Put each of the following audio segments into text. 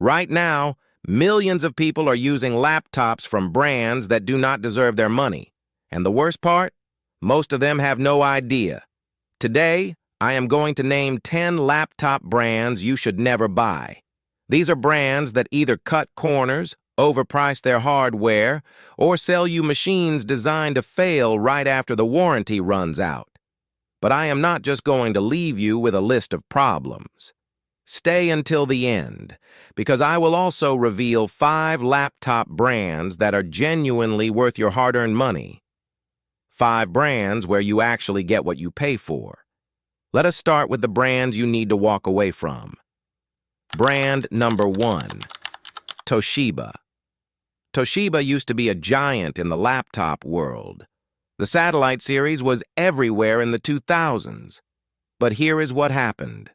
Right now, millions of people are using laptops from brands that do not deserve their money. And the worst part? Most of them have no idea. Today, I am going to name 10 laptop brands you should never buy. These are brands that either cut corners, overprice their hardware, or sell you machines designed to fail right after the warranty runs out. But I am not just going to leave you with a list of problems. Stay until the end, because I will also reveal 5 laptop brands that are genuinely worth your hard-earned money. 5 brands where you actually get what you pay for. Let us start with the brands you need to walk away from. Brand number 1, Toshiba. Toshiba used to be a giant in the laptop world. The Satellite series was everywhere in the 2000s. But here is what happened.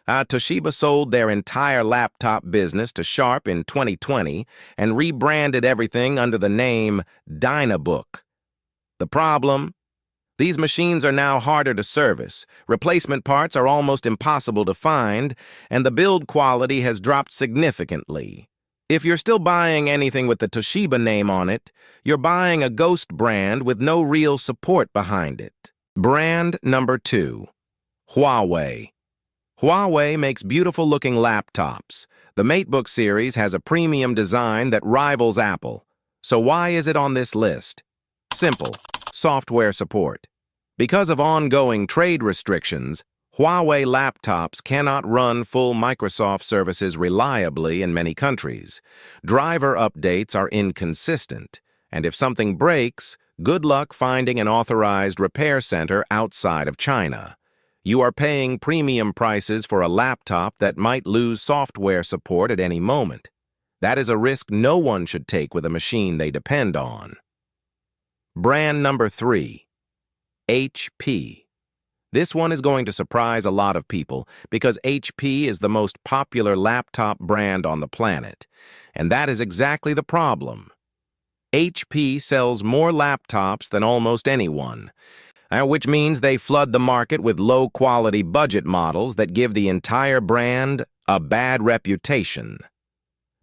Toshiba sold their entire laptop business to Sharp in 2020 and rebranded everything under the name Dynabook. The problem? These machines are now harder to service, replacement parts are almost impossible to find, and the build quality has dropped significantly. If you're still buying anything with the Toshiba name on it, you're buying a ghost brand with no real support behind it. Brand number 2, Huawei. Huawei makes beautiful-looking laptops. The MateBook series has a premium design that rivals Apple. So why is it on this list? Simple. Software support. Because of ongoing trade restrictions, Huawei laptops cannot run full Microsoft services reliably in many countries. Driver updates are inconsistent, and if something breaks, good luck finding an authorized repair center outside of China. You are paying premium prices for a laptop that might lose software support at any moment. That is a risk no one should take with a machine they depend on. Brand number 3, HP. This one is going to surprise a lot of people because HP is the most popular laptop brand on the planet, and that is exactly the problem. HP sells more laptops than almost anyone, which means they flood the market with low-quality budget models that give the entire brand a bad reputation.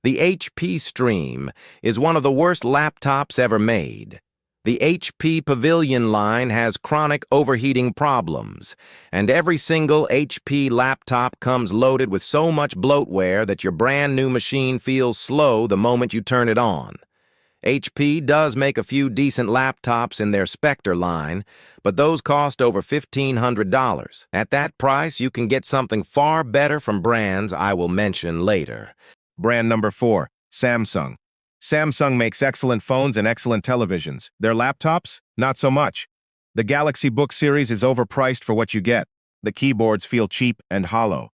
The HP Stream is one of the worst laptops ever made. The HP Pavilion line has chronic overheating problems, and every single HP laptop comes loaded with so much bloatware that your brand new machine feels slow the moment you turn it on. HP does make a few decent laptops in their Spectre line, but those cost over $1,500. At that price, you can get something far better from brands I will mention later. Brand number 4, Samsung. Samsung makes excellent phones and excellent televisions. Their laptops? Not so much. The Galaxy Book series is overpriced for what you get. The keyboards feel cheap and hollow.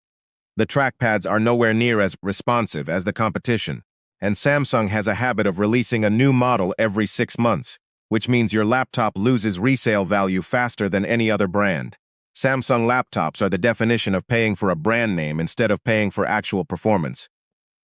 The trackpads are nowhere near as responsive as the competition. And Samsung has a habit of releasing a new model every 6 months, which means your laptop loses resale value faster than any other brand. Samsung laptops are the definition of paying for a brand name instead of paying for actual performance.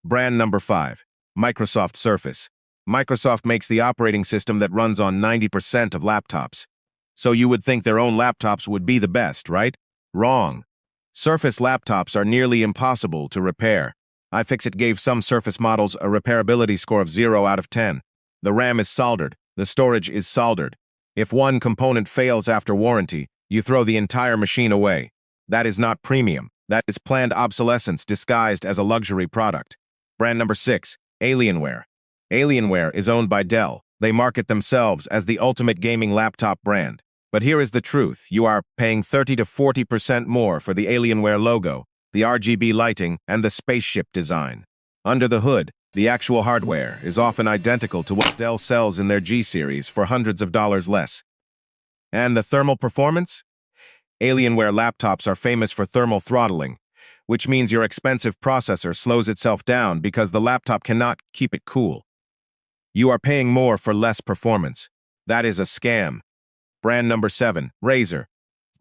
Brand number 5, Microsoft Surface. Microsoft makes the operating system that runs on 90% of laptops. So you would think their own laptops would be the best, right? Wrong. Surface laptops are nearly impossible to repair. iFixit gave some Surface models a repairability score of 0 out of 10. The RAM is soldered. The storage is soldered. If one component fails after warranty, you throw the entire machine away. That is not premium. That is planned obsolescence disguised as a luxury product. Brand number 6, Alienware. Alienware is owned by Dell. They market themselves as the ultimate gaming laptop brand. But here is the truth. You are paying 30 to 40% more for the Alienware logo, the RGB lighting, and the spaceship design. Under the hood, the actual hardware is often identical to what Dell sells in their G series for hundreds of dollars less. And the thermal performance? Alienware laptops are famous for thermal throttling, which means your expensive processor slows itself down because the laptop cannot keep it cool. You are paying more for less performance. That is a scam. Brand number 7, Razer.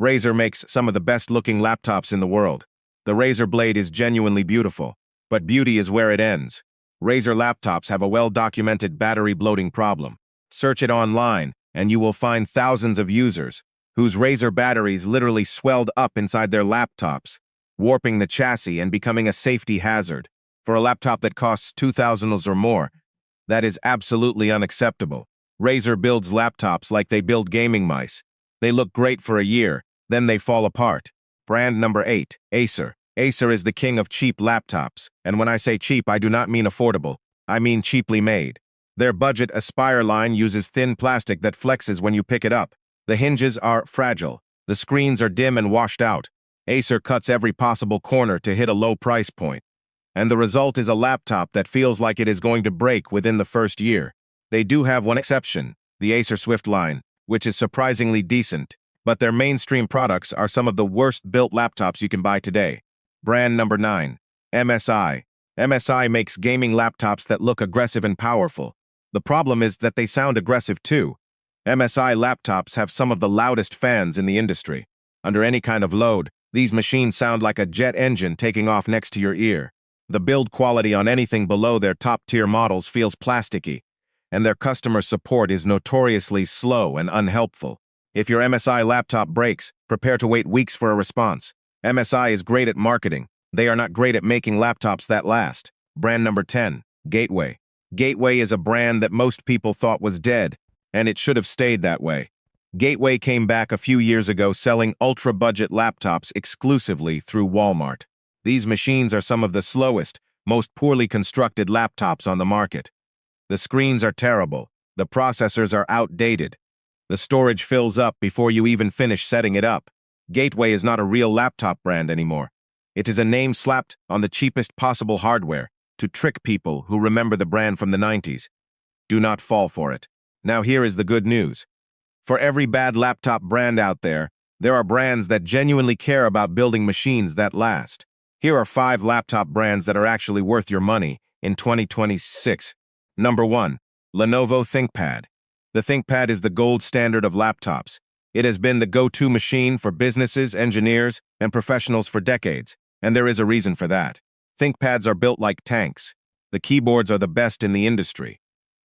Razer makes some of the best-looking laptops in the world. The Razer Blade is genuinely beautiful, but beauty is where it ends. Razer laptops have a well-documented battery bloating problem. Search it online, and you will find thousands of users whose Razer batteries literally swelled up inside their laptops, warping the chassis and becoming a safety hazard. For a laptop that costs $2,000 or more, that is absolutely unacceptable. Razer builds laptops like they build gaming mice. They look great for a year, then they fall apart. Brand number 8, Acer. Acer is the king of cheap laptops, and when I say cheap, I do not mean affordable. I mean cheaply made. Their budget Aspire line uses thin plastic that flexes when you pick it up. The hinges are fragile. The screens are dim and washed out. Acer cuts every possible corner to hit a low price point. And the result is a laptop that feels like it is going to break within the first year. They do have one exception, the Acer Swift line, which is surprisingly decent, but their mainstream products are some of the worst-built laptops you can buy today. Brand number 9, MSI. MSI makes gaming laptops that look aggressive and powerful. The problem is that they sound aggressive too. MSI laptops have some of the loudest fans in the industry. Under any kind of load, these machines sound like a jet engine taking off next to your ear. The build quality on anything below their top-tier models feels plasticky, and their customer support is notoriously slow and unhelpful. If your MSI laptop breaks, prepare to wait weeks for a response. MSI is great at marketing. They are not great at making laptops that last. Brand number 10, Gateway. Gateway is a brand that most people thought was dead, and it should have stayed that way. Gateway came back a few years ago selling ultra-budget laptops exclusively through Walmart. These machines are some of the slowest, most poorly constructed laptops on the market. The screens are terrible. The processors are outdated. The storage fills up before you even finish setting it up. Gateway is not a real laptop brand anymore. It is a name slapped on the cheapest possible hardware to trick people who remember the brand from the 90s. Do not fall for it. Now here is the good news. For every bad laptop brand out there are brands that genuinely care about building machines that last. Here are 5 laptop brands that are actually worth your money in 2026. Number 1, Lenovo ThinkPad. The ThinkPad is the gold standard of laptops. It has been the go-to machine for businesses, engineers, and professionals for decades, and there is a reason for that. ThinkPads are built like tanks. The keyboards are the best in the industry.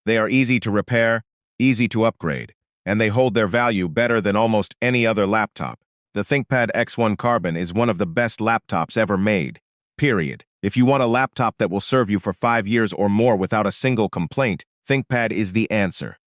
They are easy to repair, easy to upgrade, and they hold their value better than almost any other laptop. The ThinkPad X1 Carbon is one of the best laptops ever made. Period. If you want a laptop that will serve you for 5 years or more without a single complaint, ThinkPad is the answer.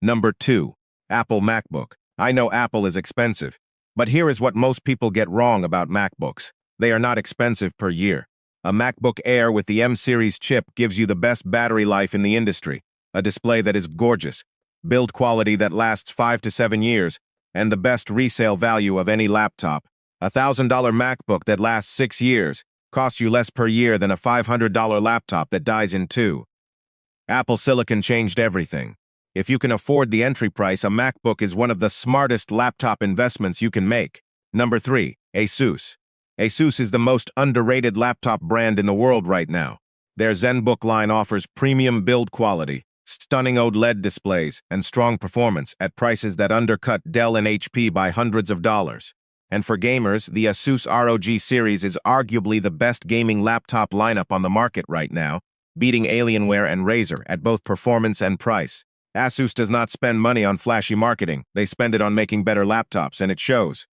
Number 2, Apple MacBook. I know Apple is expensive, but here is what most people get wrong about MacBooks. They are not expensive per year. A MacBook Air with the M-series chip gives you the best battery life in the industry, a display that is gorgeous, build quality that lasts 5 to 7 years, and the best resale value of any laptop. A $1,000 MacBook that lasts 6 years costs you less per year than a $500 laptop that dies in 2. Apple Silicon changed everything. If you can afford the entry price, a MacBook is one of the smartest laptop investments you can make. Number 3, Asus. Asus is the most underrated laptop brand in the world right now. Their ZenBook line offers premium build quality, stunning OLED displays, and strong performance at prices that undercut Dell and HP by hundreds of dollars. And for gamers, the Asus ROG series is arguably the best gaming laptop lineup on the market right now, beating Alienware and Razer at both performance and price. Asus does not spend money on flashy marketing. They spend it on making better laptops, and it shows.